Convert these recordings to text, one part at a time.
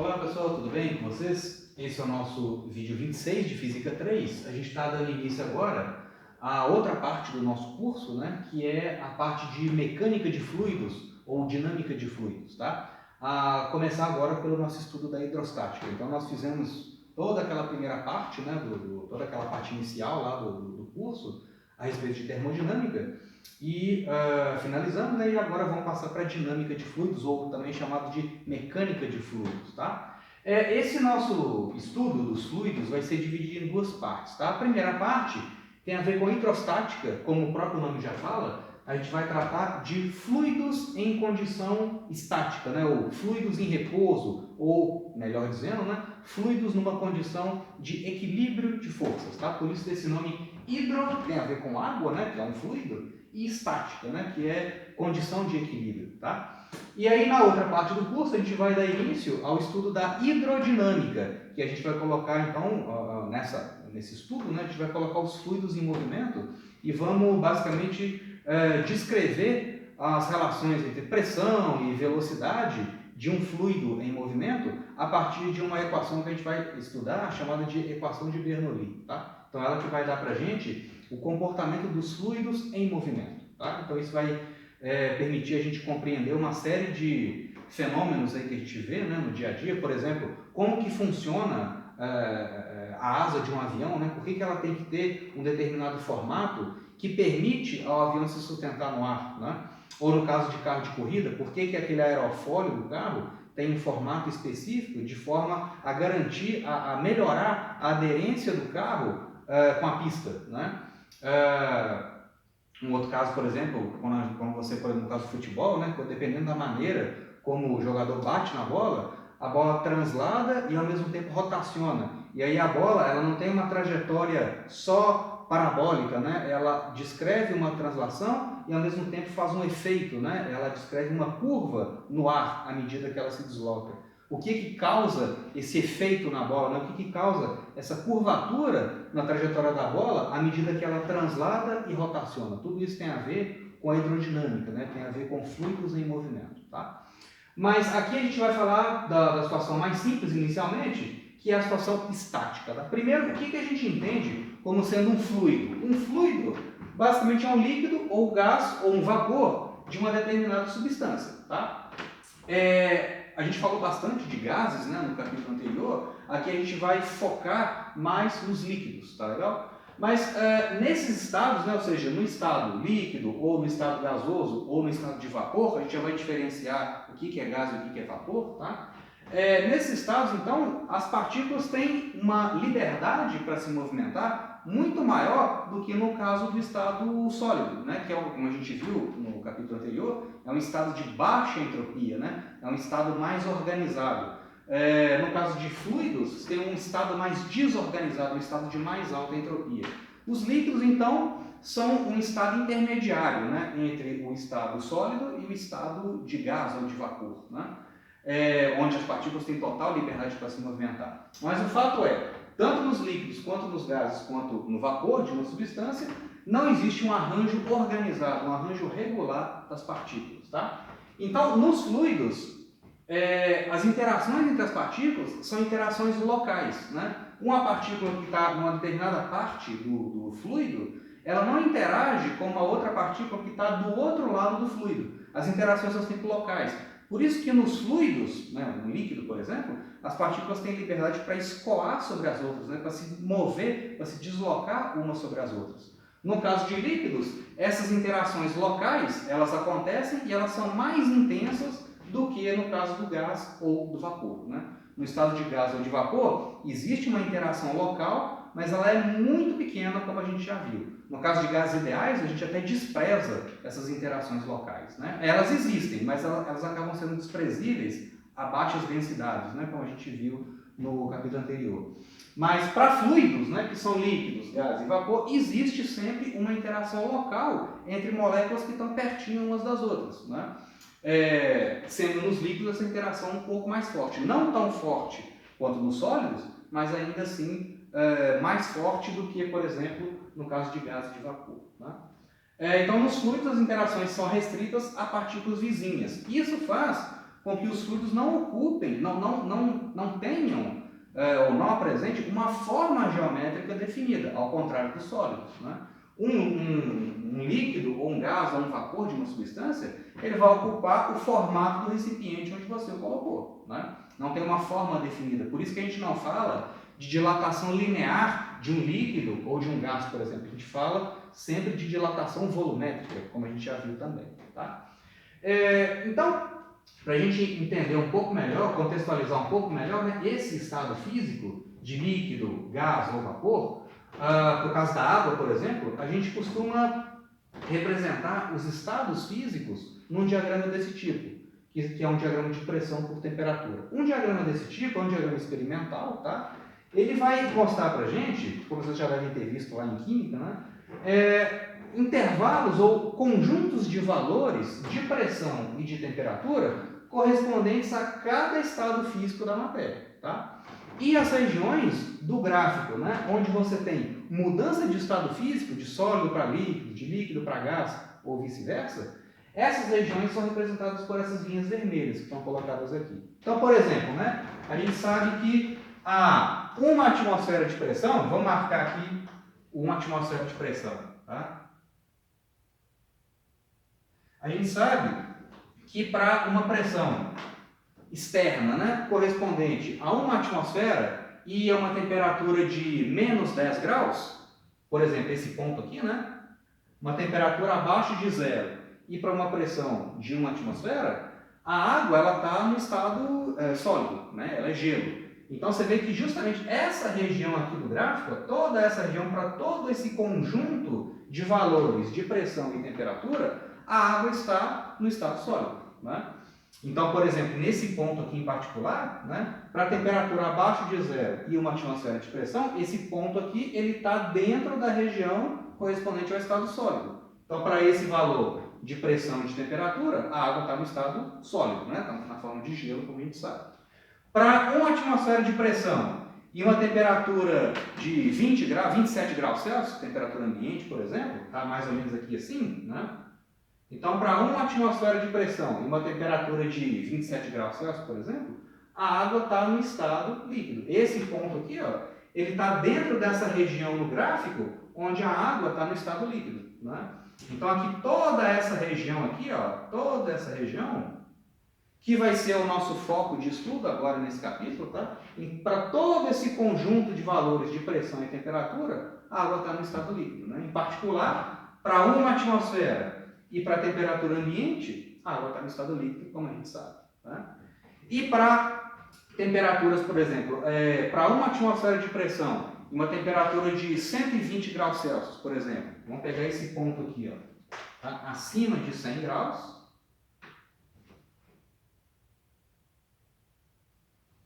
Olá pessoal, tudo bem com vocês? Esse é o nosso vídeo 26 de Física 3. A gente está dando início agora à outra parte do nosso curso, né, que é a parte de mecânica de fluidos ou dinâmica de fluidos, tá? A começar agora pelo nosso estudo da hidrostática. Então nós fizemos toda aquela primeira parte, né, toda aquela parte inicial lá do curso a respeito de termodinâmica e finalizamos, né, e agora vamos passar para a dinâmica de fluidos, ou também chamado de mecânica de fluidos, tá? Esse nosso estudo dos fluidos vai ser dividido em duas partes, tá? A primeira parte tem a ver com hidrostática, como o próprio nome já fala. A gente vai tratar de fluidos em condição estática, né, ou fluidos em repouso, ou, melhor dizendo, né, fluidos numa condição de equilíbrio de forças, tá? Por isso esse nome hidro tem a ver com água, né, que é um fluido, e estática, né, que é condição de equilíbrio, tá? E aí na outra parte do curso a gente vai dar início ao estudo da hidrodinâmica, que a gente vai colocar então nesse estudo, né, a gente vai colocar os fluidos em movimento e vamos basicamente descrever as relações entre pressão e velocidade de um fluido em movimento a partir de uma equação que a gente vai estudar, chamada de equação de Bernoulli, tá? Então ela que vai dar para a gente o comportamento dos fluidos em movimento, tá? Então isso vai permitir a gente compreender uma série de fenômenos aí que a gente vê, né, no dia a dia. Por exemplo, como que funciona a asa de um avião, né? Por que ela tem que ter um determinado formato que permite ao avião se sustentar no ar, né? Ou no caso de carro de corrida, por que aquele aerofólio do carro tem um formato específico de forma a garantir, a melhorar a aderência do carro com a pista, né? Um outro caso, por exemplo, quando você, por exemplo, no caso do futebol, né, dependendo da maneira como o jogador bate na bola, a bola translada e ao mesmo tempo rotaciona. E aí a bola, ela não tem uma trajetória só parabólica, né? Ela descreve uma translação e ao mesmo tempo faz um efeito, né? Ela descreve uma curva no ar à medida que ela se desloca. O que causa esse efeito na bola, né? O que causa essa curvatura na trajetória da bola à medida que ela translada e rotaciona? Tudo isso tem a ver com a hidrodinâmica, né? Tem a ver com fluidos em movimento, tá? Mas aqui a gente vai falar da situação mais simples inicialmente, que é a situação estática, tá? Primeiro, o que a gente entende como sendo um fluido? Um fluido basicamente é um líquido ou gás ou um vapor de uma determinada substância, tá? A gente falou bastante de gases, né, no capítulo anterior. Aqui a gente vai focar mais nos líquidos, tá legal? Mas nesses estados, né, ou seja, no estado líquido, ou no estado gasoso, ou no estado de vapor, a gente já vai diferenciar o que é gás e o que é vapor, tá? Nesses estados, então, as partículas têm uma liberdade para se movimentar muito maior do que no caso do estado sólido, né? Que é, como a gente viu no capítulo anterior, é um estado de baixa entropia, né? É um estado mais organizado. No caso de fluidos, tem um estado mais desorganizado, um estado de mais alta entropia. Os líquidos, então, são um estado intermediário, né? Entre o estado sólido e o estado de gás ou de vapor, né? Onde as partículas têm total liberdade para se movimentar. Mas o fato é, tanto nos líquidos, quanto nos gases, quanto no vapor de uma substância, não existe um arranjo organizado, um arranjo regular das partículas, tá? Então, nos fluidos, as interações entre as partículas são interações locais, né? Uma partícula que está numa determinada parte do fluido, ela não interage com uma outra partícula que está do outro lado do fluido. As interações são sempre locais. Por isso que nos fluidos, né, no líquido, por exemplo, as partículas têm liberdade para escoar sobre as outras, né, para se mover, para se deslocar umas sobre as outras. No caso de líquidos, essas interações locais, elas acontecem e elas são mais intensas do que no caso do gás ou do vapor, né? No estado de gás ou de vapor, existe uma interação local, mas ela é muito pequena, como a gente já viu. No caso de gases ideais, a gente até despreza essas interações locais, né? Elas existem, mas elas acabam sendo desprezíveis a baixas densidades, né? Como a gente viu no capítulo anterior. Mas para fluidos, né, que são líquidos, gás e vapor, existe sempre uma interação local entre moléculas que estão pertinho umas das outras, né? Sendo nos líquidos essa interação um pouco mais forte. Não tão forte quanto nos sólidos, mas ainda assim mais forte do que, por exemplo, no caso de gás e de vapor, né? Então, nos fluidos as interações são restritas a partículas vizinhas. Isso faz com que os fluidos não ocupem, não tenham ou não apresentem uma forma geométrica definida, ao contrário dos sólidos, né? Um líquido, ou um gás, ou um vapor de uma substância, ele vai ocupar o formato do recipiente onde você o colocou, né? Não tem uma forma definida. Por isso que a gente não fala de dilatação linear de um líquido ou de um gás, por exemplo. A gente fala sempre de dilatação volumétrica, como a gente já viu também, tá? Então, para a gente entender um pouco melhor, contextualizar um pouco melhor, né, esse estado físico de líquido, gás ou vapor, por causa da água, por exemplo, a gente costuma representar os estados físicos num diagrama desse tipo, que é um diagrama de pressão por temperatura. Um diagrama desse tipo é um diagrama experimental, tá? Ele vai mostrar para a gente, como vocês já devem ter visto lá em química, né, intervalos ou conjuntos de valores de pressão e de temperatura correspondentes a cada estado físico da matéria, tá? E as regiões do gráfico, né, onde você tem mudança de estado físico, de sólido para líquido, de líquido para gás, ou vice-versa, essas regiões são representadas por essas linhas vermelhas que estão colocadas aqui. Então, por exemplo, né, a gente sabe que há uma atmosfera de pressão, vamos marcar aqui uma atmosfera de pressão, tá? A gente sabe que para uma pressão externa, né, correspondente a uma atmosfera e a uma temperatura de menos 10 graus, por exemplo, esse ponto aqui, né, uma temperatura abaixo de zero e para uma pressão de uma atmosfera, a água ela está no estado sólido, né, ela é gelo. Então você vê que justamente essa região aqui do gráfico, toda essa região, para todo esse conjunto de valores de pressão e temperatura, a água está no estado sólido, né? Então, por exemplo, nesse ponto aqui em particular, né, para a temperatura abaixo de zero e uma atmosfera de pressão, esse ponto aqui ele está dentro da região correspondente ao estado sólido. Então, para esse valor de pressão e de temperatura, a água está no estado sólido, né? Está na forma de gelo, como a gente sabe. Para uma atmosfera de pressão e uma temperatura de 20 graus, 27 graus Celsius, temperatura ambiente, por exemplo, está mais ou menos aqui assim, né? Então, para uma atmosfera de pressão e uma temperatura de 27 graus Celsius, por exemplo, a água está no estado líquido. Esse ponto aqui, ó, ele está dentro dessa região no gráfico, onde a água está no estado líquido, né? Então, aqui toda essa região aqui, ó, toda essa região, que vai ser o nosso foco de estudo agora nesse capítulo, tá? Para todo esse conjunto de valores de pressão e temperatura, a água está no estado líquido, né? Em particular, para uma atmosfera e para a temperatura ambiente, a água está no estado líquido, como a gente sabe, tá? E para temperaturas, por exemplo, para uma atmosfera de pressão, uma temperatura de 120 graus Celsius, por exemplo, vamos pegar esse ponto aqui, ó, tá? Acima de 100 graus,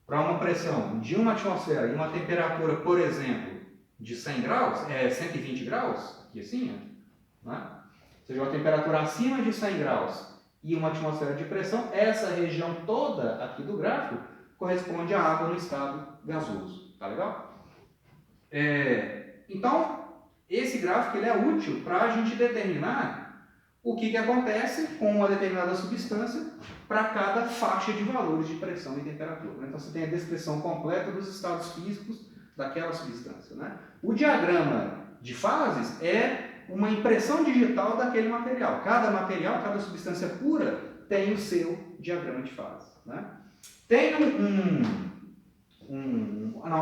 para uma pressão de uma atmosfera e uma temperatura, por exemplo, de 100 graus, 120 graus, aqui assim, ó, né? Ou seja, uma temperatura acima de 100 graus e uma atmosfera de pressão, essa região toda aqui do gráfico corresponde à água no estado gasoso. Tá legal? Então, esse gráfico ele é útil para a gente determinar o que acontece com uma determinada substância para cada faixa de valores de pressão e temperatura. Então, você tem a descrição completa dos estados físicos daquela substância, né? O diagrama de fases é uma impressão digital daquele material. Cada material, cada substância pura tem o seu diagrama de fase, né? Tem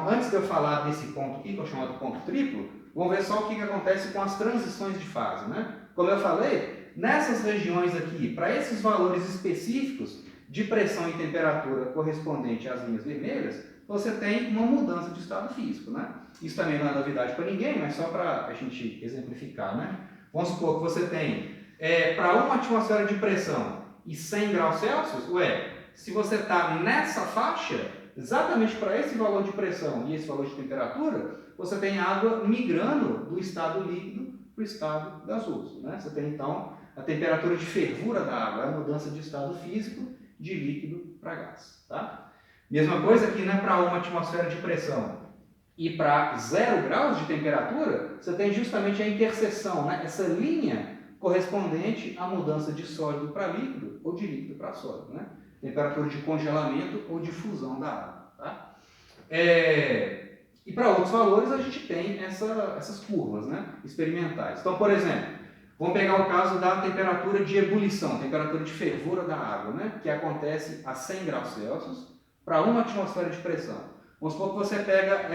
antes de eu falar desse ponto aqui, que eu chamo de ponto triplo, vamos ver só o que acontece com as transições de fase, né? Como eu falei, nessas regiões aqui, para esses valores específicos de pressão e temperatura correspondente às linhas vermelhas, você tem uma mudança de estado físico, né? Isso também não é novidade para ninguém, mas só para a gente exemplificar, né? Vamos supor que você tem, para uma atmosfera de pressão e 100 graus Celsius, se você está nessa faixa, exatamente para esse valor de pressão e esse valor de temperatura, você tem água migrando do estado líquido para o estado gasoso, né? Você tem, então, a temperatura de fervura da água, a mudança de estado físico de líquido para gás, tá? Mesma coisa aqui, né, para uma atmosfera de pressão e para 0 graus de temperatura, você tem justamente a interseção, né, essa linha correspondente à mudança de sólido para líquido ou de líquido para sólido, né? temperatura de congelamento ou de fusão da água. Tá? E para outros valores a gente tem essas curvas, né, experimentais. Então, por exemplo, vamos pegar o caso da temperatura de ebulição, temperatura de fervura da água, né, que acontece a 100 graus Celsius para 1 atmosfera de pressão. Vamos supor que você pega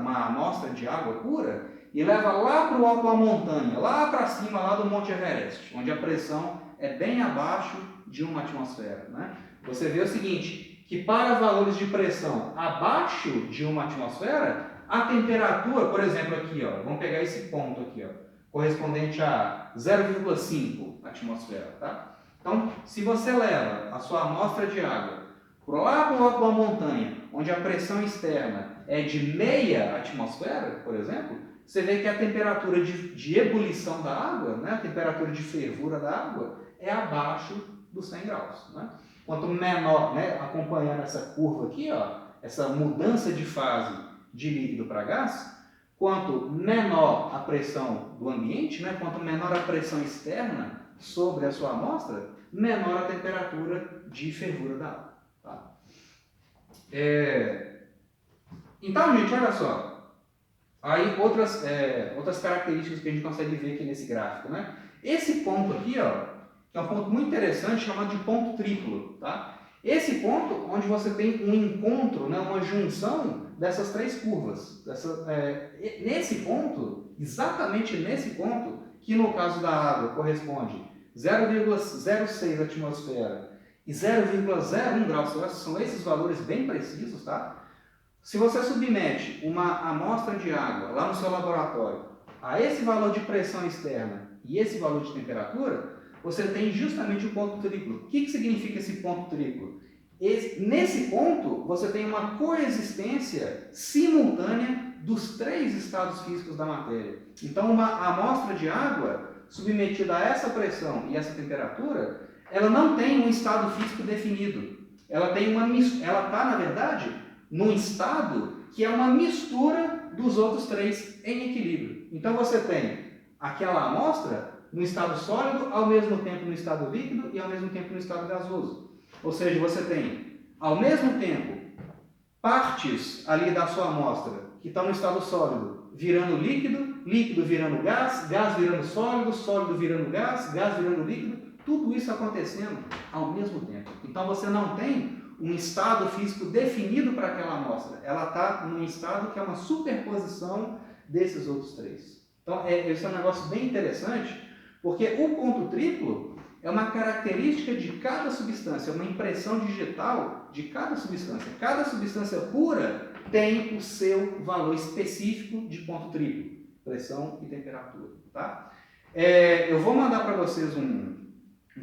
uma amostra de água pura e leva lá para o alto da montanha, lá para cima, lá do Monte Everest, onde a pressão é bem abaixo de 1 atmosfera. Né? Você vê o seguinte, que para valores de pressão abaixo de 1 atmosfera, a temperatura, por exemplo, aqui, ó, vamos pegar esse ponto aqui, ó, correspondente a 0,5 atmosfera. Tá? Então, se você leva a sua amostra de água lá para o alto da montanha, onde a pressão externa é de meia atmosfera, por exemplo, você vê que a temperatura de ebulição da água, né, a temperatura de fervura da água, é abaixo dos 100 graus. Né? Quanto menor, né, acompanhando essa curva aqui, ó, essa mudança de fase de líquido para gás, quanto menor a pressão do ambiente, né, quanto menor a pressão externa sobre a sua amostra, menor a temperatura de fervura da água. Tá? Então, gente, olha só. Aí outras características que a gente consegue ver aqui nesse gráfico. Né? Esse ponto aqui, ó, é um ponto muito interessante chamado de ponto triplo. Tá? Esse ponto onde você tem um encontro, né, uma junção dessas três curvas. Nesse ponto, exatamente nesse ponto, que no caso da água corresponde 0,06 atmosfera e 0,01 graus Celsius, são esses valores bem precisos, tá? Se você submete uma amostra de água lá no seu laboratório a esse valor de pressão externa e esse valor de temperatura, você tem justamente o ponto triplo. O que significa esse ponto triplo? Nesse ponto, você tem uma coexistência simultânea dos três estados físicos da matéria. Então, uma amostra de água submetida a essa pressão e essa temperatura, ela não tem um estado físico definido. Ela está, na verdade, num estado que é uma mistura dos outros três em equilíbrio. Então você tem aquela amostra no estado sólido, ao mesmo tempo no estado líquido e ao mesmo tempo no estado gasoso. Ou seja, você tem, ao mesmo tempo, partes ali da sua amostra que estão no estado sólido virando líquido, líquido virando gás, gás virando sólido, sólido virando gás, gás virando líquido. Tudo isso acontecendo ao mesmo tempo. Então você não tem um estado físico definido para aquela amostra. Ela está num estado que é uma superposição desses outros três. Então esse é um negócio bem interessante, porque o ponto triplo é uma característica de cada substância, uma impressão digital de cada substância. Cada substância pura tem o seu valor específico de ponto triplo, pressão e temperatura. Tá? Eu vou mandar para vocês um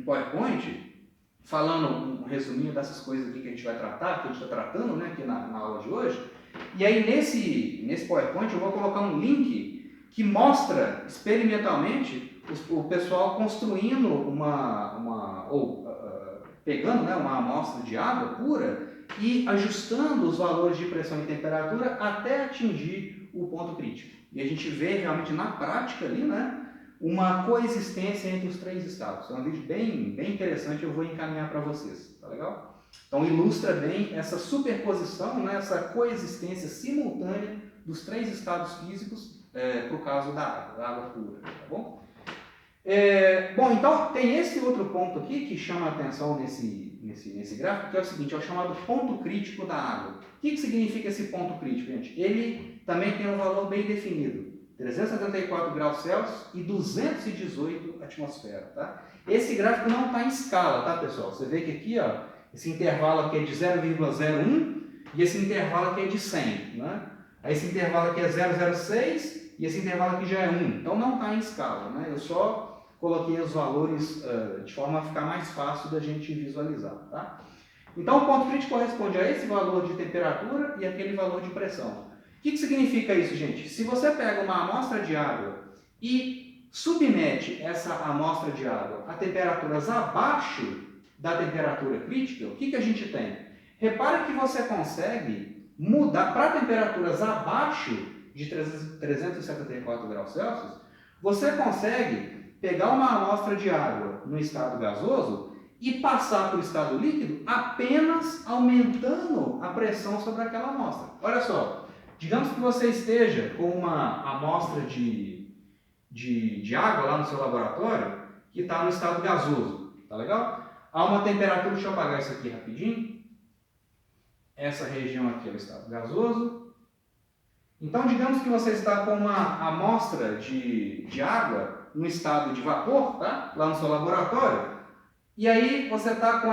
PowerPoint falando um resuminho dessas coisas aqui que a gente vai tratar, que a gente está tratando, né, aqui na aula de hoje. E aí nesse PowerPoint eu vou colocar um link que mostra experimentalmente o pessoal construindo pegando, né, uma amostra de água pura e ajustando os valores de pressão e temperatura até atingir o ponto crítico. E a gente vê realmente na prática ali, né, uma coexistência entre os três estados. É um vídeo bem interessante, eu vou encaminhar para vocês, tá legal? Então ilustra bem essa superposição, né, essa coexistência simultânea dos três estados físicos para o caso da água pura, tá bom? Bom, então tem esse outro ponto aqui que chama a atenção nesse gráfico, que é o seguinte, é o chamado ponto crítico da água. O que significa esse ponto crítico, gente? Ele também tem um valor bem definido. 374 graus Celsius e 218 atmosfera, tá? Esse gráfico não está em escala, tá, pessoal? Você vê que aqui, ó, esse intervalo aqui é de 0,01 e esse intervalo aqui é de 100, né? Aí esse intervalo aqui é 0,06 e esse intervalo aqui já é 1. Então não está em escala, né? Eu só coloquei os valores de forma a ficar mais fácil da gente visualizar, tá? Então o ponto crítico corresponde a esse valor de temperatura e aquele valor de pressão. O que significa isso, gente? Se você pega uma amostra de água e submete essa amostra de água a temperaturas abaixo da temperatura crítica, o que a gente tem? Repare que você consegue mudar para temperaturas abaixo de 374 graus Celsius, você consegue pegar uma amostra de água no estado gasoso e passar para o estado líquido apenas aumentando a pressão sobre aquela amostra. Olha só, digamos que você esteja com uma amostra de água lá no seu laboratório que está no estado gasoso, tá legal? Há uma temperatura, deixa eu apagar isso aqui rapidinho. Essa região aqui é o estado gasoso. Então, digamos que você está com uma amostra de água no estado de vapor, tá? Lá no seu laboratório. E aí você está com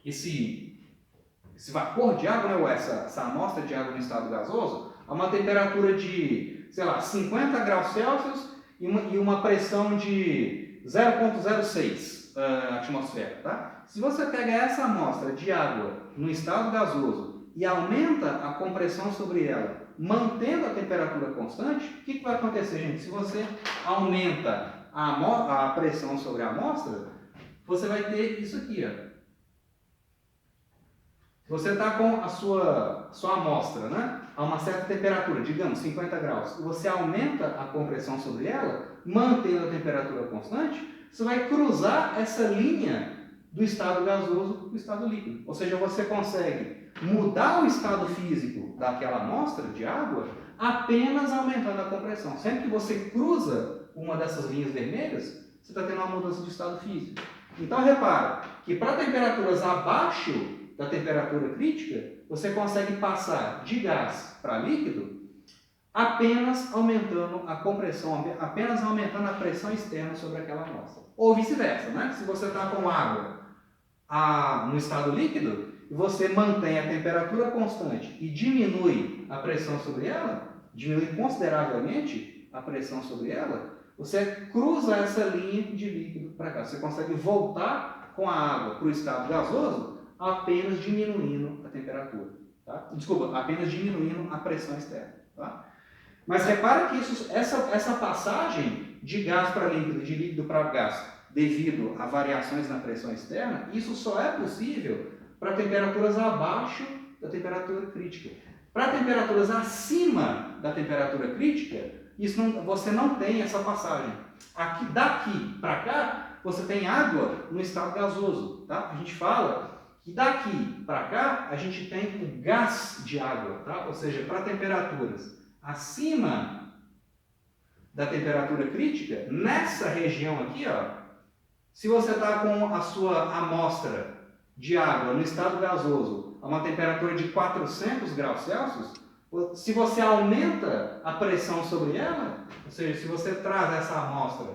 esse vapor de água, né? Ou essa amostra de água no estado gasoso, a uma temperatura de, sei lá, 50 graus Celsius e uma pressão de 0,06 atmosfera, tá? Se você pega essa amostra de água no estado gasoso e aumenta a compressão sobre ela, mantendo a temperatura constante, o que vai acontecer, gente? Se você aumenta a pressão sobre a amostra, você vai ter isso aqui, ó. Você está com a sua amostra, né, a uma certa temperatura, digamos 50 graus, e você aumenta a compressão sobre ela, mantendo a temperatura constante, você vai cruzar essa linha do estado gasoso para o estado líquido. Ou seja, você consegue mudar o estado físico daquela amostra de água apenas aumentando a compressão. Sempre que você cruza uma dessas linhas vermelhas, você está tendo uma mudança de estado físico. Então, repara que para temperaturas abaixo da temperatura crítica, você consegue passar de gás para líquido apenas aumentando a compressão, apenas aumentando a pressão externa sobre aquela amostra. Ou vice-versa, né? Se você está com água no estado líquido e você mantém a temperatura constante e diminui a pressão sobre ela, diminui consideravelmente a pressão sobre ela, você cruza essa linha de líquido para cá. Você consegue voltar com a água para o estado gasoso apenas diminuindo a temperatura. Tá? Desculpa, apenas diminuindo a pressão externa. Tá? Mas repara que essa passagem de gás para líquido, de líquido para gás, devido a variações na pressão externa, isso só é possível para temperaturas abaixo da temperatura crítica. Para temperaturas acima da temperatura crítica, você não tem essa passagem. Daqui para cá, você tem água no estado gasoso. Tá? A gente fala que daqui para cá, a gente tem o gás de água. Tá? Ou seja, para temperaturas acima da temperatura crítica, nessa região aqui, ó, se você está com a sua amostra de água no estado gasoso a uma temperatura de 400 graus Celsius, se você aumenta a pressão sobre ela, ou seja, se você traz essa amostra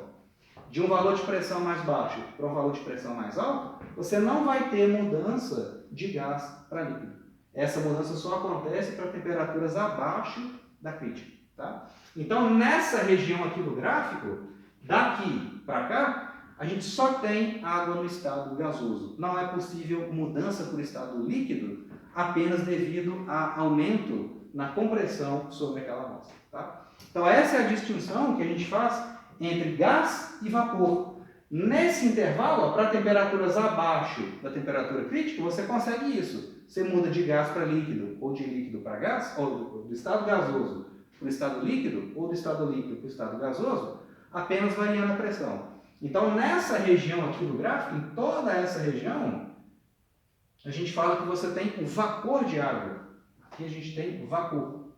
de um valor de pressão mais baixo para um valor de pressão mais alto, você não vai ter mudança de gás para líquido. Essa mudança só acontece para temperaturas abaixo da crítica. Tá? Então, nessa região aqui do gráfico, daqui para cá, a gente só tem água no estado gasoso. Não é possível mudança para o estado líquido apenas devido a aumento na compressão sobre aquela amostra. Tá? Então, essa é a distinção que a gente faz entre gás e vapor. Nesse intervalo, para temperaturas abaixo da temperatura crítica, você consegue isso. Você muda de gás para líquido, ou de líquido para gás, ou do estado gasoso para o estado líquido, ou do estado líquido para o estado gasoso, apenas variando a pressão. Então, nessa região aqui do gráfico, em toda essa região, a gente fala que você tem o vapor de água. Aqui a gente tem o vapor.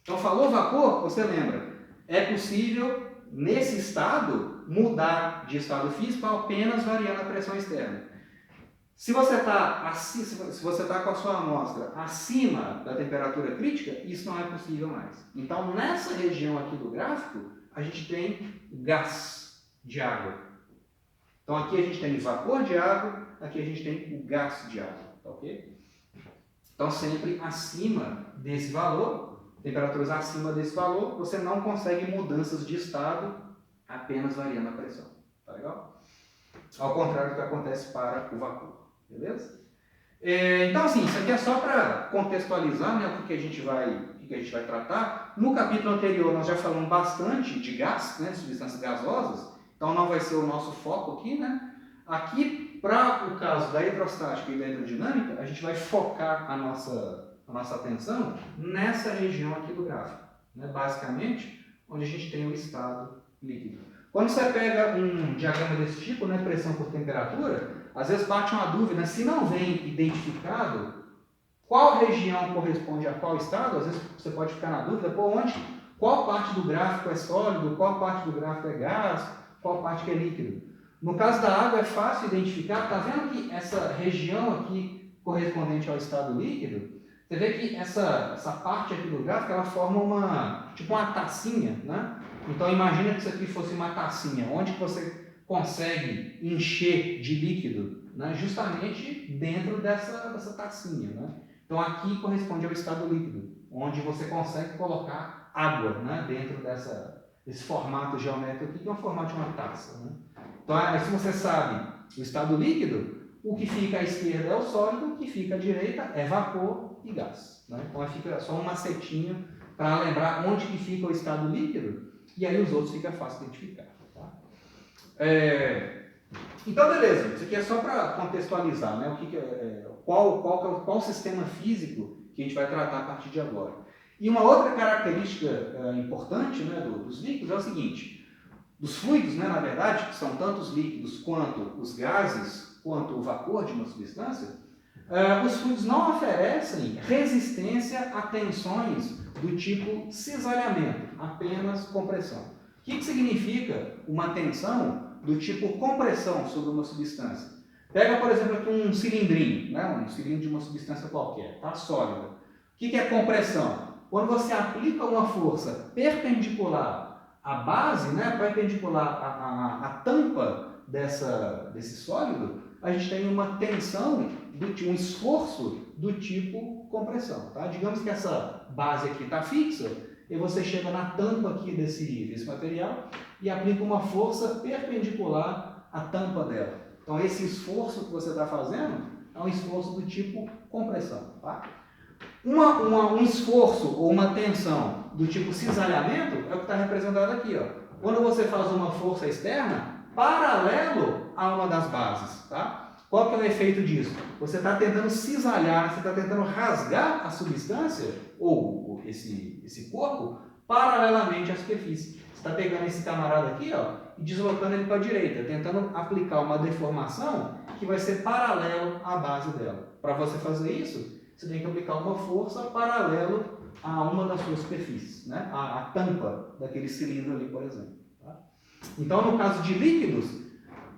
Então, falou vapor, você lembra, é possível, nesse estado, mudar de estado físico apenas variando a pressão externa. Se você está com a sua amostra acima da temperatura crítica, isso não é possível mais. Então, nessa região aqui do gráfico, a gente tem gás de água. Então, aqui a gente tem vapor de água, aqui a gente tem o gás de água. Tá ok? Então, sempre acima desse valor, temperaturas acima desse valor, você não consegue mudanças de estado apenas variando a pressão. Tá legal? Ao contrário do que acontece para o vapor. Beleza? Então, assim, isso aqui é só para contextualizar, né, o que a gente vai tratar. No capítulo anterior, nós já falamos bastante de gás, né, de substâncias gasosas, então não vai ser o nosso foco aqui, né? Aqui, para o caso da hidrostática e da hidrodinâmica, a gente vai focar a nossa atenção nessa região aqui do gráfico, né, basicamente, onde a gente tem o estado líquido. Quando você pega um diagrama desse tipo, né, pressão por temperatura, às vezes bate uma dúvida, se não vem identificado qual região corresponde a qual estado, às vezes você pode ficar na dúvida, qual parte do gráfico é sólido, qual parte do gráfico é gás, qual parte que é líquido. No caso da água é fácil identificar, está vendo que essa região aqui correspondente ao estado líquido, você vê que essa parte aqui do gráfico, ela forma tipo uma tacinha, né? Então imagina que isso aqui fosse uma tacinha, onde que você consegue encher de líquido, né? Justamente dentro dessa tacinha, né? Então aqui corresponde ao estado líquido, onde você consegue colocar água, né? Dentro desse formato geométrico aqui, que é um formato de uma taça, né? Então aí, se você sabe o estado líquido, o que fica à esquerda é o sólido, o que fica à direita é vapor e gás, né? Então aí fica só um macetinho para lembrar onde que fica o estado líquido, e aí os outros fica fácil identificar. Tá? Então, beleza, isso aqui é só para contextualizar, né? Qual sistema físico que a gente vai tratar a partir de agora. E uma outra característica importante, né, dos líquidos é o seguinte: dos fluidos, né, na verdade, que são tanto os líquidos quanto os gases, quanto o vapor de uma substância, os fluidos não oferecem resistência a tensões do tipo cisalhamento, apenas compressão. O que significa uma tensão do tipo compressão sobre uma substância? Pega, por exemplo, aqui um cilindrinho, né? Um cilindro de uma substância qualquer, tá sólida. O que é compressão? Quando você aplica uma força perpendicular à base, né? Perpendicular à tampa desse sólido, a gente tem uma tensão, um esforço do tipo compressão. Tá? Digamos que essa base aqui está fixa, e você chega na tampa aqui desse material e aplica uma força perpendicular à tampa dela. Então esse esforço que você está fazendo é um esforço do tipo compressão. Tá? Um esforço ou uma tensão do tipo cisalhamento é o que está representado aqui. Ó. Quando você faz uma força externa paralelo a uma das bases. Tá? Qual que é o efeito disso? Você está tentando cisalhar, você está tentando rasgar a substância, ou esse corpo, paralelamente à superfície. Você está pegando esse camarada aqui, ó, e deslocando ele para a direita, tentando aplicar uma deformação que vai ser paralelo à base dela. Para você fazer isso, você tem que aplicar uma força paralelo a uma das suas superfícies, né? a tampa daquele cilindro ali, por exemplo. Tá? Então, no caso de líquidos,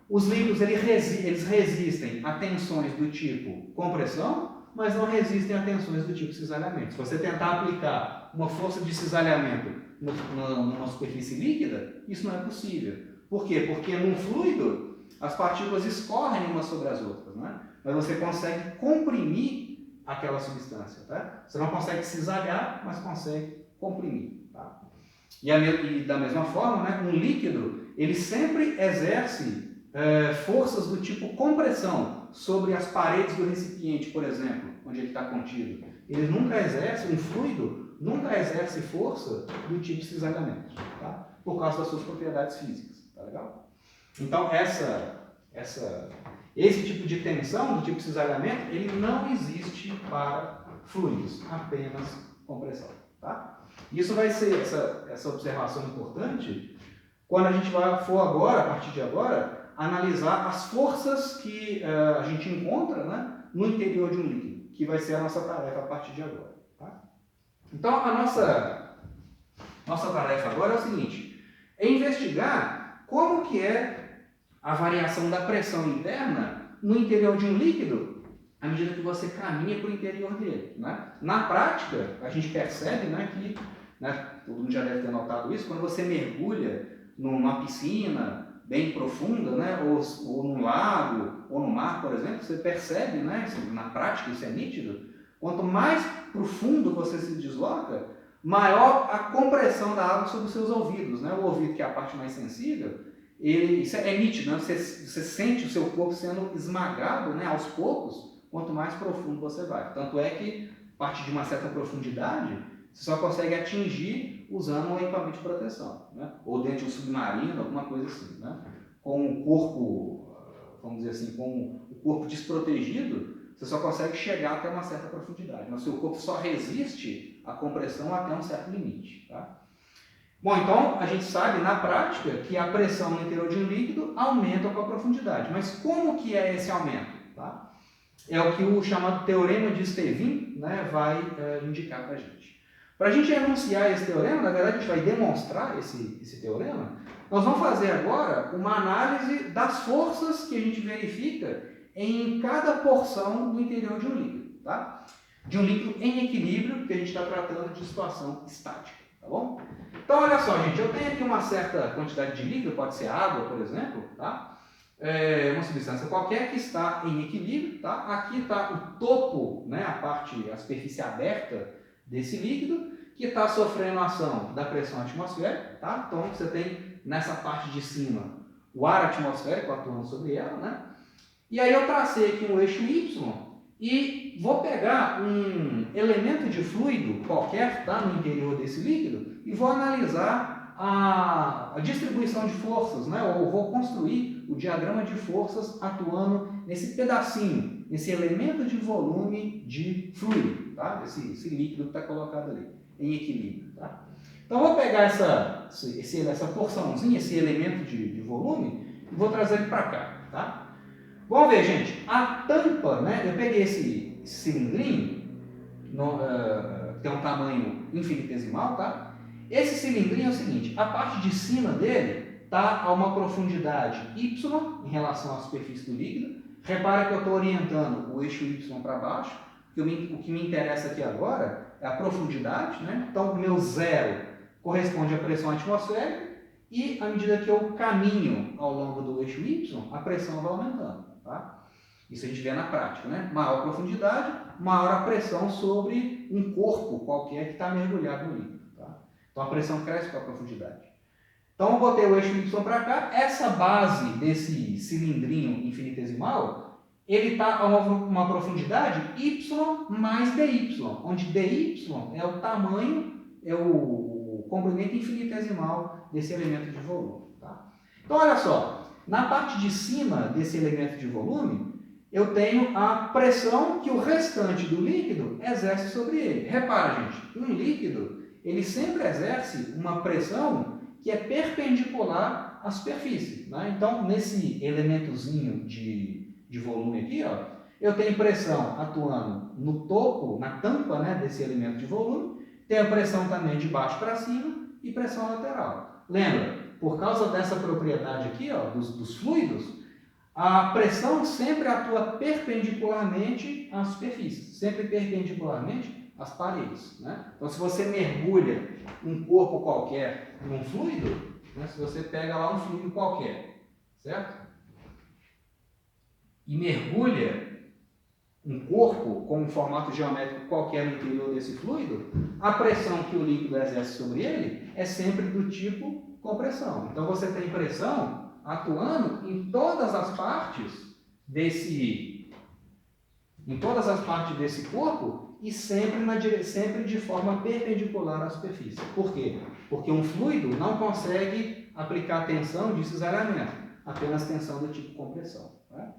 os líquidos eles resistem a tensões do tipo compressão, mas não resistem a tensões do tipo cisalhamento. Se você tentar aplicar uma força de cisalhamento numa superfície líquida, isso não é possível. Por quê? Porque num fluido, as partículas escorrem umas sobre as outras, né? Mas você consegue comprimir aquela substância. Tá? Você não consegue cisalhar, mas consegue comprimir. Tá? E da mesma forma, né, um líquido ele sempre exerce forças do tipo compressão sobre as paredes do recipiente, por exemplo, onde ele está contido. Ele nunca exerce, um fluido nunca exerce força do tipo cisalhamento, tá? Por causa das suas propriedades físicas. Tá legal? Então, esse tipo de tensão, do tipo cisalhamento, ele não existe para fluidos, apenas compressão. Tá? Isso vai ser essa observação importante quando a gente for agora, a partir de agora, analisar as forças que a gente encontra, né, no interior de um líquido, que vai ser a nossa tarefa a partir de agora. Tá? Então, a nossa tarefa agora é o seguinte: é investigar como que é a variação da pressão interna no interior de um líquido à medida que você caminha para o interior dele. Né? Na prática, a gente percebe, né, que, né, todo mundo já deve ter notado isso, quando você mergulha numa piscina bem profunda, né, ou num lago, ou no mar, por exemplo, você percebe, né, na prática isso é nítido, quanto mais profundo você se desloca, maior a compressão da água sobre os seus ouvidos. Né? O ouvido, que é a parte mais sensível, isso é nítido, né? Você sente o seu corpo sendo esmagado, né, aos poucos, quanto mais profundo você vai. Tanto é que, a partir de uma certa profundidade, você só consegue atingir usando um equipamento de proteção, né? Ou dentro de um submarino, alguma coisa assim. Né? Com o corpo, vamos dizer assim, com o corpo desprotegido, você só consegue chegar até uma certa profundidade. Mas o seu corpo só resiste à compressão até um certo limite. Tá? Bom, então a gente sabe na prática que a pressão no interior de um líquido aumenta com a profundidade. Mas como que é esse aumento? Tá? É o que o chamado teorema de Stevin, né, vai indicar para a gente. Para a gente enunciar esse teorema, na verdade a gente vai demonstrar esse teorema, nós vamos fazer agora uma análise das forças que a gente verifica em cada porção do interior de um líquido. Tá? De um líquido em equilíbrio, porque a gente está tratando de situação estática. Tá bom? Então, olha só, gente, eu tenho aqui uma certa quantidade de líquido, pode ser água, por exemplo, tá? Uma substância qualquer que está em equilíbrio, tá? Aqui está o topo, né, a superfície aberta desse líquido, que está sofrendo a ação da pressão atmosférica, tá? Então, você tem nessa parte de cima o ar atmosférico atuando sobre ela, né? E aí eu tracei aqui um eixo Y e vou pegar um elemento de fluido qualquer, tá, no interior desse líquido, e vou analisar a distribuição de forças, né? Ou vou construir o diagrama de forças atuando nesse pedacinho, nesse elemento de volume de fluido, tá? Esse líquido que está colocado ali, em equilíbrio. Tá? Então, eu vou pegar essa porçãozinha, esse elemento de volume, e vou trazer ele para cá. Tá? Vamos ver, gente, a tampa, né? Eu peguei esse cilindrinho, tem um tamanho infinitesimal, tá? Esse cilindrinho é o seguinte, a parte de cima dele está a uma profundidade y em relação à superfície do líquido. Repara que eu estou orientando o eixo y para baixo, porque o que me interessa aqui agora é a profundidade, né? Então, o meu zero corresponde à pressão atmosférica e, à medida que eu caminho ao longo do eixo y, a pressão vai aumentando. Tá? Isso a gente vê na prática, né? Maior profundidade, maior a pressão sobre um corpo qualquer que está mergulhado no líquido. Tá? Então a pressão cresce com a profundidade. Então eu botei o eixo Y para cá, essa base desse cilindrinho infinitesimal, ele está a uma profundidade Y mais DY, onde DY é o tamanho, é o comprimento infinitesimal desse elemento de volume. Tá? Então olha só. Na parte de cima desse elemento de volume, eu tenho a pressão que o restante do líquido exerce sobre ele. Repara, gente, um líquido, ele sempre exerce uma pressão que é perpendicular à superfície. Né? Então, nesse elementozinho de volume aqui, ó, eu tenho pressão atuando no topo, na tampa, né, desse elemento de volume, tenho a pressão também de baixo para cima e pressão lateral. Lembra? Por causa dessa propriedade aqui, ó, dos fluidos, a pressão sempre atua perpendicularmente à superfície, sempre perpendicularmente às paredes. Né? Então, se você mergulha um corpo qualquer num fluido, né, se você pega lá um fluido qualquer, certo? E mergulha um corpo com um formato geométrico qualquer no interior desse fluido, a pressão que o líquido exerce sobre ele é sempre do tipo compressão. Então você tem pressão atuando em todas as partes desse corpo e sempre de forma perpendicular à superfície. Por quê? Porque um fluido não consegue aplicar tensão de cisalhamento, apenas tensão do tipo compressão. Tá?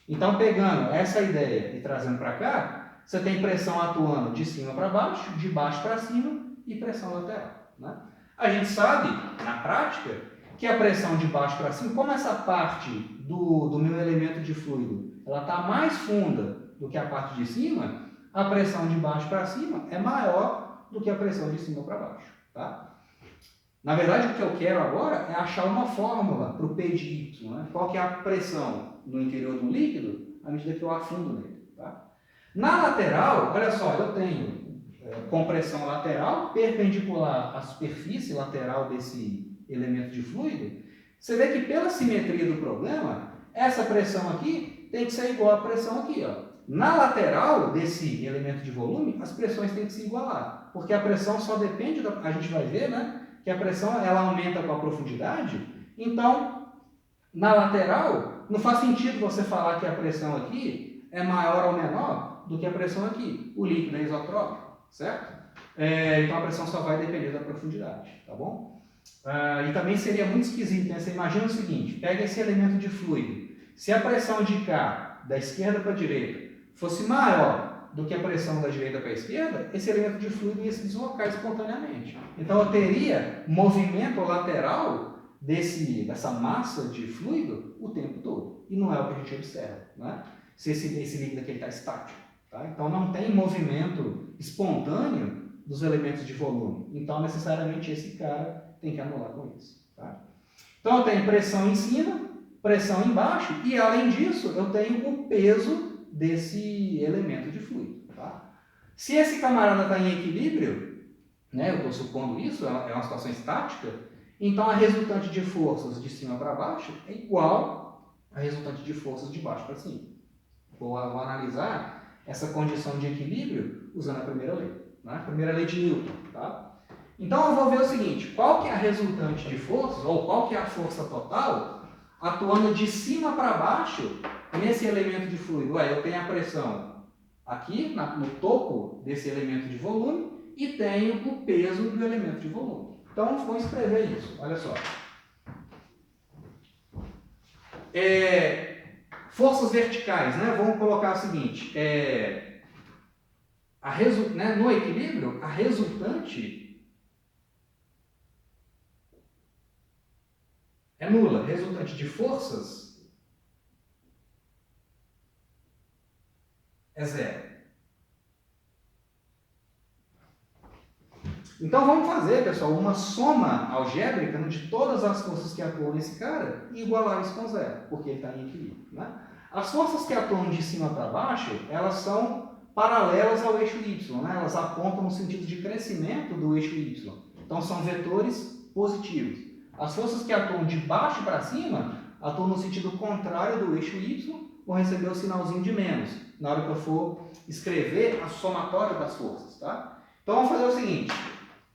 Então, pegando essa ideia e trazendo para cá, você tem pressão atuando de cima para baixo, de baixo para cima e pressão lateral. Né? A gente sabe, na prática, que a pressão de baixo para cima, como essa parte do meu elemento de fluido ela está mais funda do que a parte de cima, a pressão de baixo para cima é maior do que a pressão de cima para baixo. Tá? Na verdade, o que eu quero agora é achar uma fórmula para o P de Y. Né? Qual que é a pressão no interior do líquido à medida que eu afundo nele. Tá? Na lateral, olha só, eu tenho compressão lateral perpendicular à superfície lateral desse elemento de fluido. Você vê que pela simetria do problema, essa pressão aqui tem que ser igual à pressão aqui. Ó. Na lateral desse elemento de volume, as pressões têm que se igualar, porque a pressão só depende, a gente vai ver, né, que a pressão ela aumenta com a profundidade. Então, na lateral, não faz sentido você falar que a pressão aqui é maior ou menor do que a pressão aqui. O líquido é isotrópico, certo? Então a pressão só vai depender da profundidade, tá bom? E também seria muito esquisito, né? Você imagina o seguinte, pega esse elemento de fluido, se a pressão de cá, da esquerda para a direita, fosse maior do que a pressão da direita para a esquerda, esse elemento de fluido ia se deslocar espontaneamente. Então eu teria movimento lateral dessa massa de fluido o tempo todo. E não é o que a gente observa, né? Se esse líquido aqui está estático. Tá? Então não tem movimento espontâneo dos elementos de volume. Então necessariamente esse cara tem que anular com isso. Tá? Então eu tenho pressão em cima, pressão embaixo e além disso eu tenho o peso desse elemento de fluido. Tá? Se esse camarada está em equilíbrio, né, eu estou supondo isso, é uma situação estática, então a resultante de forças de cima para baixo é igual à resultante de forças de baixo para cima. Vou analisar essa condição de equilíbrio usando a primeira lei, né? A primeira lei de Newton. Tá? Então eu vou ver o seguinte, qual que é a resultante de forças, ou qual que é a força total, atuando de cima para baixo nesse elemento de fluido. Eu tenho a pressão aqui no topo desse elemento de volume e tenho o peso do elemento de volume. Então vamos escrever isso, olha só. Forças verticais, né? Vamos colocar o seguinte, no equilíbrio, a resultante é nula. Resultante de forças é zero. Então vamos fazer, pessoal, uma soma algébrica de todas as forças que atuam nesse cara e igualar isso com zero, porque ele está em equilíbrio. Né? As forças que atuam de cima para baixo, elas são paralelas ao eixo Y, né? Elas apontam no sentido de crescimento do eixo Y. Então são vetores positivos. As forças que atuam de baixo para cima atuam no sentido contrário do eixo Y, vão receber o sinalzinho de menos, na hora que eu for escrever a somatória das forças. Tá? Então vamos fazer o seguinte.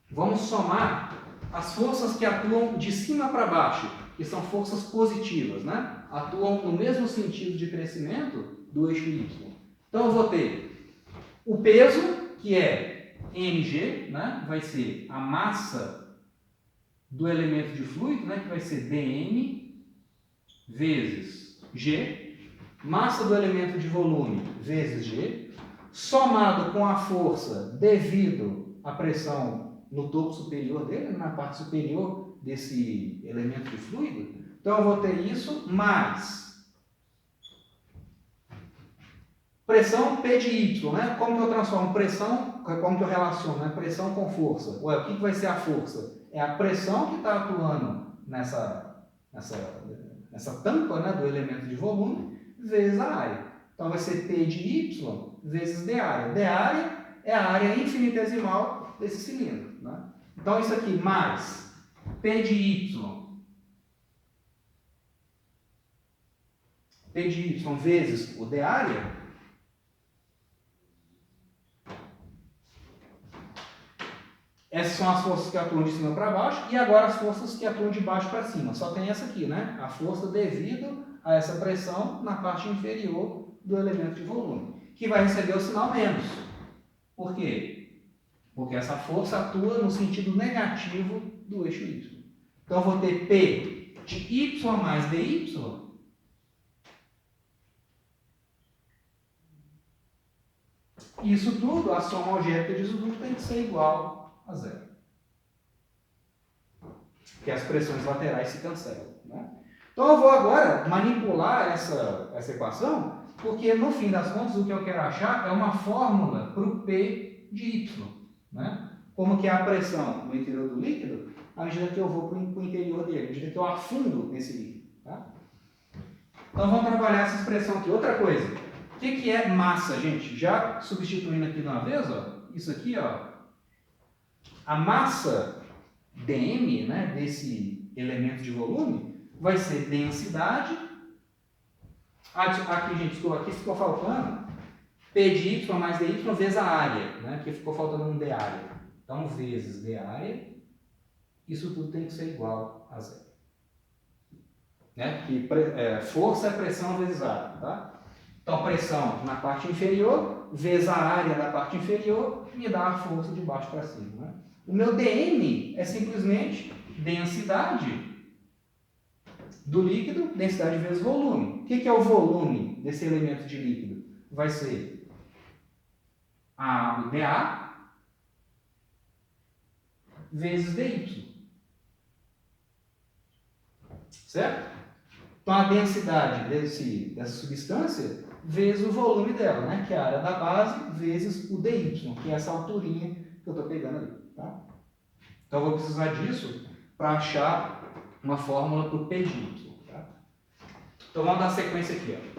Vamos somar as forças que atuam de cima para baixo, que são forças positivas, né? Atuam no mesmo sentido de crescimento do eixo Y. Então eu vou ter o peso, que é mg, né? Vai ser a massa do elemento de fluido, né? Que vai ser dm vezes g, massa do elemento de volume vezes g, somado com a força devido à pressão no topo superior dele, na parte superior desse elemento de fluido. Então eu vou ter isso mais pressão P de Y, né? Como que eu transformo pressão, como que eu relaciono, né? Pressão com força? O que vai ser a força? É a pressão que está atuando nessa tampa, né, do elemento de volume vezes a área. Então vai ser P de Y vezes d área. D área é a área infinitesimal desse cilindro. Né? Então isso aqui mais P de Y vezes o d área essas são as forças que atuam de cima para baixo e agora as forças que atuam de baixo para cima. Só tem essa aqui, né? A força devido a essa pressão na parte inferior do elemento de volume, que vai receber o sinal menos. Por quê? Porque essa força atua no sentido negativo do eixo Y. Então, eu vou ter P de Y mais dy. Isso tudo, a soma algébrica disso tudo tem que ser igual a zero. Porque as pressões laterais se cancelam. Né? Então, eu vou agora manipular essa equação, porque no fim das contas o que eu quero achar é uma fórmula para o P de Y. Né? Como que é a pressão no interior do líquido, à medida que eu vou para o interior dele, à medida que eu afundo nesse líquido. Tá? Então vamos trabalhar essa expressão aqui. Outra coisa, o que é massa, gente? Já substituindo aqui de uma vez, ó, isso aqui, ó, a massa dm, né, desse elemento de volume, vai ser densidade. Aqui, gente, aqui ficou faltando P de Y mais dy vezes a área, né? Porque ficou faltando um d área. Então, vezes d área, isso tudo tem que ser igual a zero. Né? Que força é pressão vezes área. Tá? Então, pressão na parte inferior, vezes a área da parte inferior, me dá a força de baixo para cima. Né? O meu dm é simplesmente densidade do líquido, densidade vezes volume. O que é o volume desse elemento de líquido? Vai ser o dA vezes dy. Certo? Então, a densidade dessa substância vezes o volume dela, né? Que é a área da base vezes o dy, que é essa alturinha que eu estou pegando ali. Tá? Então, eu vou precisar disso para achar uma fórmula para o P de y. Tá? Então, vamos dar sequência aqui. Ó.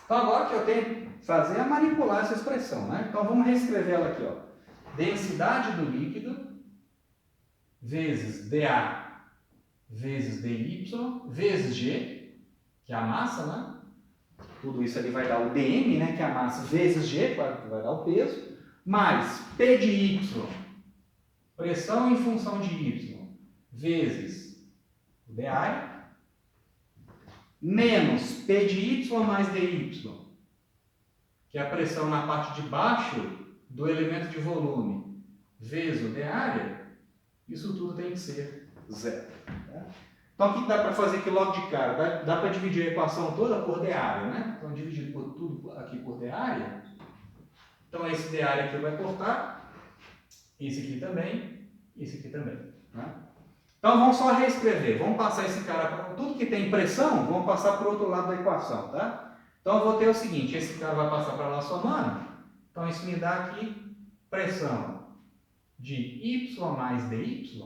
Então, agora o que eu tenho que fazer é manipular essa expressão. Né? Então, vamos reescrever ela aqui. Ó. Densidade do líquido vezes dA vezes dy vezes G, que é a massa, né? Tudo isso ali vai dar o dm, né? Que é a massa, vezes G, claro que vai dar o peso, mais P de y, pressão em função de y, vezes o dA, menos P de y mais dy, que é a pressão na parte de baixo do elemento de volume, vezes o dA, isso tudo tem que ser zero. Tá? Então, o que dá para fazer aqui logo de cara? Dá para dividir a equação toda por dA, né? Então, dividir por tudo aqui por dA. Então, esse dA aqui vai cortar, esse aqui também, esse aqui também. Né? Então, vamos só reescrever. Vamos passar esse cara para tudo que tem pressão, vamos passar para o outro lado da equação, tá? Então, eu vou ter o seguinte, esse cara vai passar para lá somando. Então, isso me dá aqui pressão de y mais dy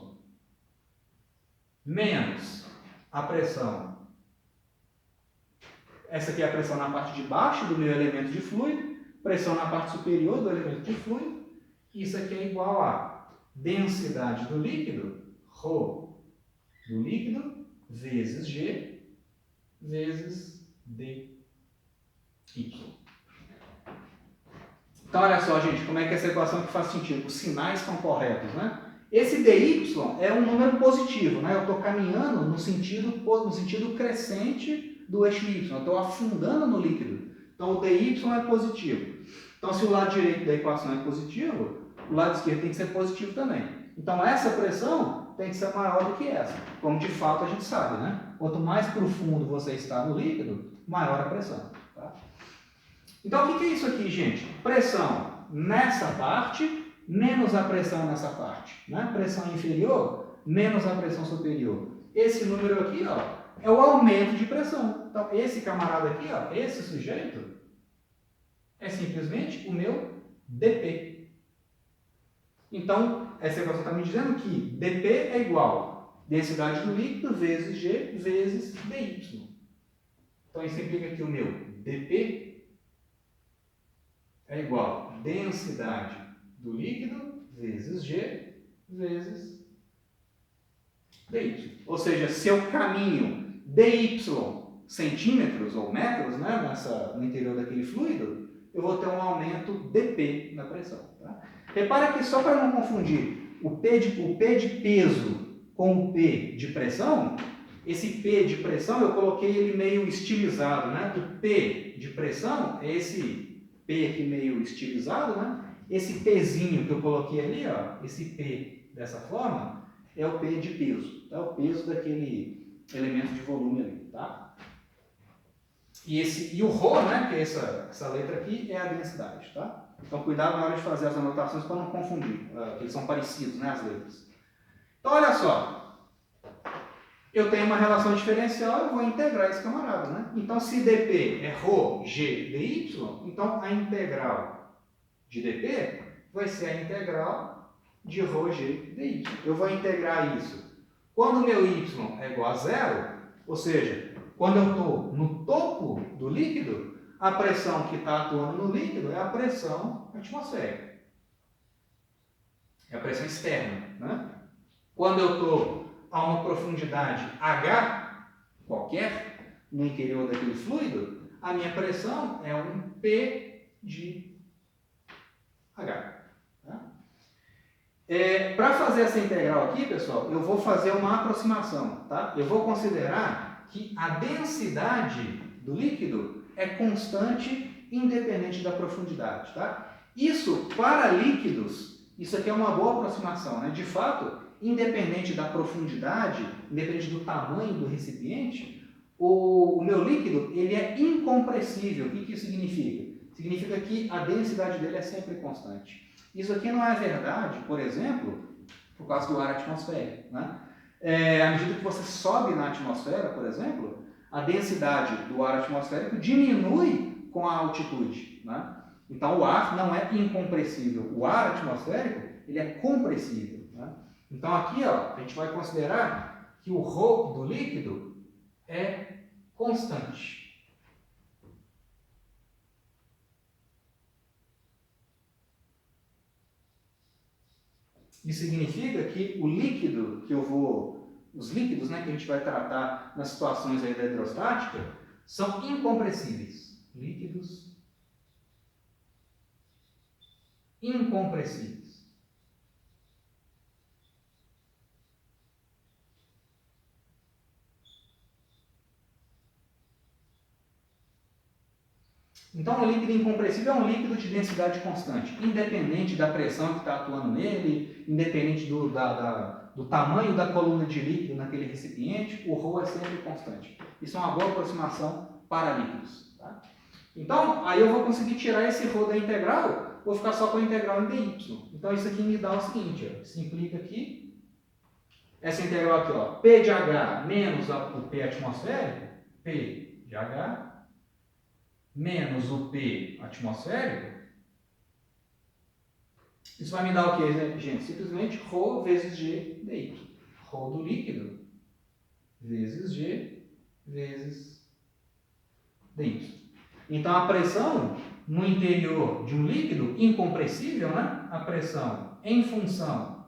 menos a pressão. Essa aqui é a pressão na parte de baixo do meu elemento de fluido, pressão na parte superior do elemento de fluido. Isso aqui é igual a densidade do líquido, ρ do líquido, vezes G, vezes dy. Então, olha só, gente, como é que essa equação aqui faz sentido? Os sinais estão corretos, né? Esse dy é um número positivo, né? Eu estou caminhando no sentido crescente do eixo y, eu estou afundando no líquido. Então, o dy é positivo. Então, se o lado direito da equação é positivo, o lado esquerdo tem que ser positivo também. Então, essa pressão tem que ser maior do que essa, como de fato a gente sabe, né? Quanto mais profundo você está no líquido, maior a pressão. Tá? Então, o que é isso aqui, gente? Pressão nessa parte menos a pressão nessa parte. Né? Pressão inferior menos a pressão superior. Esse número aqui, ó, é o aumento de pressão. Então, esse camarada aqui, ó, esse sujeito, é simplesmente o meu dP. Então, essa equação está me dizendo que dP é igual a densidade do líquido vezes G vezes dy. Então, isso implica que o meu dP é igual a densidade do líquido vezes G vezes dy. Ou seja, se eu caminho dy centímetros ou metros, né, no interior daquele fluido, eu vou ter um aumento dP na pressão. Tá? Repara que, só para não confundir o P de peso com o P de pressão, esse P de pressão eu coloquei ele meio estilizado. Né? O P de pressão é esse P aqui meio estilizado, né? Esse Pzinho que eu coloquei ali, ó, esse P dessa forma, é o P de peso. Tá? O peso daquele elemento de volume ali. Tá? E o ρ, né, que é essa letra aqui, é a densidade. Tá? Então, cuidado na hora de fazer as anotações para não confundir, porque eles são parecidos, né, as letras. Então, olha só. Eu tenho uma relação diferencial, eu vou integrar esse camarada. Né? Então, se dP é ρ, g, dy, então a integral de dP vai ser a integral de ρ, g, dy. Eu vou integrar isso. Quando o meu y é igual a zero, ou seja, quando eu estou no topo do líquido, a pressão que está atuando no líquido é a pressão atmosférica. É a pressão externa. Né? Quando eu estou a uma profundidade H, qualquer, no interior daquele fluido, a minha pressão é um P de H. Tá? Para fazer essa integral aqui, pessoal, eu vou fazer uma aproximação. Tá? Eu vou considerar que a densidade do líquido é constante independente da profundidade, tá? Isso, para líquidos, isso aqui é uma boa aproximação, né? De fato, independente da profundidade, independente do tamanho do recipiente, o meu líquido ele é incompressível. O que isso significa? Significa que a densidade dele é sempre constante. Isso aqui não é verdade, por exemplo, por causa do ar atmosférico, né? À medida que você sobe na atmosfera, por exemplo, a densidade do ar atmosférico diminui com a altitude, né? Então o ar não é incompressível, o ar atmosférico ele é compressível, né? Então aqui ó, a gente vai considerar que o ρ do líquido é constante. Isso significa que o líquido que os líquidos, né, que a gente vai tratar nas situações aí da hidrostática são incompressíveis. Líquidos incompressíveis. Então, um líquido incompressível é um líquido de densidade constante, independente da pressão que está atuando nele, independente do tamanho da coluna de líquido naquele recipiente, o ρ é sempre constante. Isso é uma boa aproximação para líquidos. Tá? Então, aí eu vou conseguir tirar esse ρ da integral, vou ficar só com a integral em dy. Então, isso aqui me dá o seguinte, ó, simplifica aqui, essa integral aqui, ó, P de H menos o P atmosférico, P de H, menos o P atmosférico, isso vai me dar o quê, né, gente? Simplesmente ρ vezes G dy. ρ do líquido vezes G vezes dy. Então, a pressão no interior de um líquido incompressível, né? A pressão em função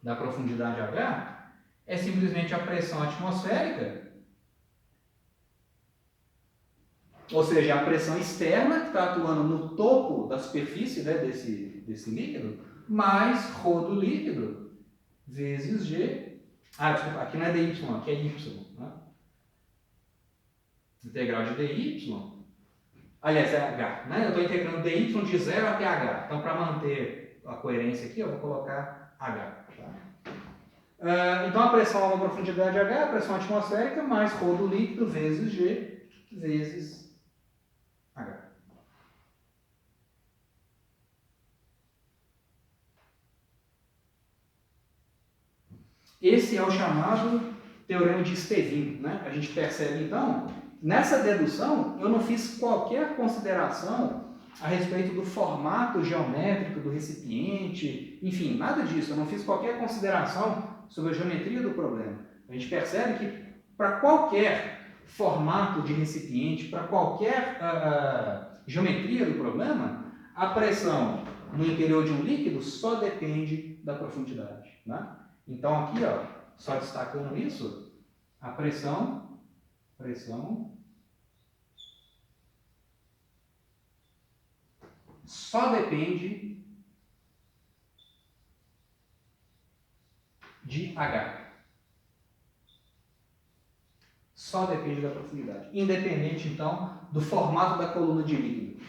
da profundidade H é simplesmente a pressão atmosférica, ou seja, a pressão externa que está atuando no topo da superfície, né, desse líquido, mais ρ do líquido vezes G. Ah, desculpa, aqui não é dy, aqui é y. Né? Integral de dy. Aliás, é h. Né? Eu estou integrando dy de 0 até h. Então, para manter a coerência aqui, eu vou colocar h. Tá? Então, a pressão a uma profundidade h é a pressão atmosférica mais ρ do líquido vezes G vezes H. Esse é o chamado teorema de Stevin. Né? A gente percebe, então, nessa dedução, eu não fiz qualquer consideração a respeito do formato geométrico do recipiente, enfim, nada disso. Eu não fiz qualquer consideração sobre a geometria do problema. A gente percebe que para qualquer formato de recipiente, para qualquer geometria do problema, a pressão no interior de um líquido só depende da profundidade. Né? Então aqui, ó, só destacando isso, a pressão só depende de H. Só depende da profundidade. Independente, então, do formato da coluna de líquido.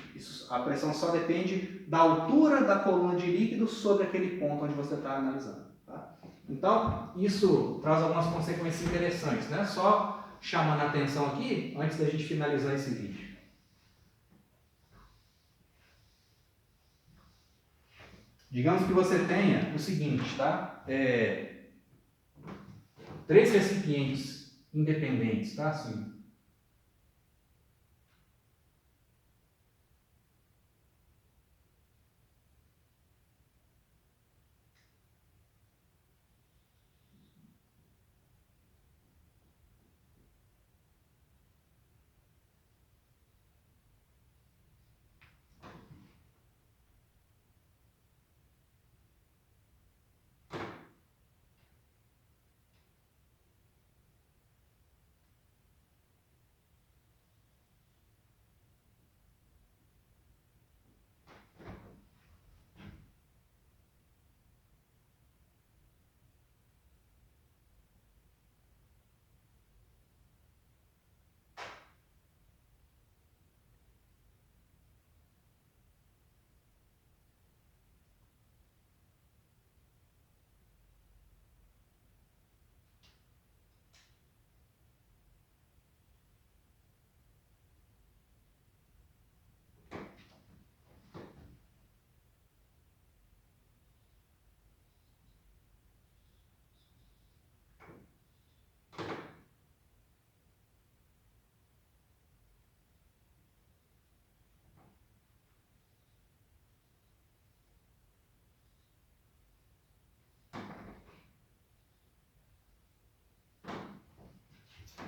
A pressão só depende da altura da coluna de líquido sobre aquele ponto onde você está analisando. Tá? Então, isso traz algumas consequências interessantes, né? Só chamando a atenção aqui, antes da gente finalizar esse vídeo. Digamos que você tenha o seguinte, tá? 3 recipientes independentes, tá? Assim.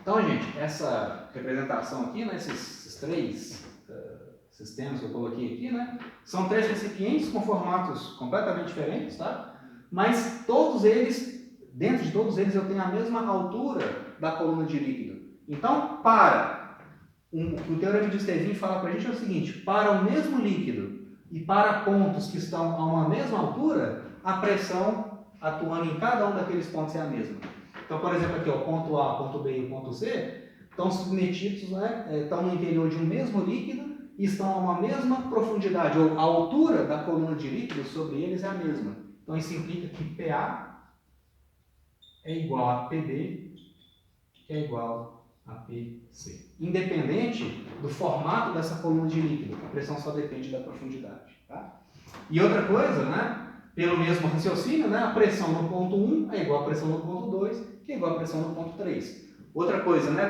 Então, gente, essa representação aqui, né, esses três sistemas que eu coloquei aqui, né, são três recipientes com formatos completamente diferentes, tá? Mas todos eles, dentro de todos eles, eu tenho a mesma altura da coluna de líquido. Então, o teorema de Stevin fala para a gente é o seguinte: para o mesmo líquido e para pontos que estão a uma mesma altura, a pressão atuando em cada um daqueles pontos é a mesma. Então, por exemplo, aqui, o ponto A, o ponto B e o ponto C estão submetidos, né, estão no interior de um mesmo líquido e estão a uma mesma profundidade, ou a altura da coluna de líquido sobre eles é a mesma. Então, isso implica que PA é igual a PB, que é igual a PC. Independente do formato dessa coluna de líquido, a pressão só depende da profundidade. Tá? E outra coisa, né, pelo mesmo raciocínio, né, a pressão no ponto 1 é igual à pressão no ponto 2, que é igual à pressão no ponto 3. Outra coisa, né,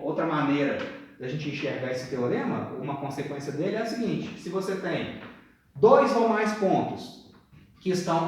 outra maneira da gente enxergar esse teorema, uma consequência dele é a seguinte: se você tem dois ou mais pontos que estão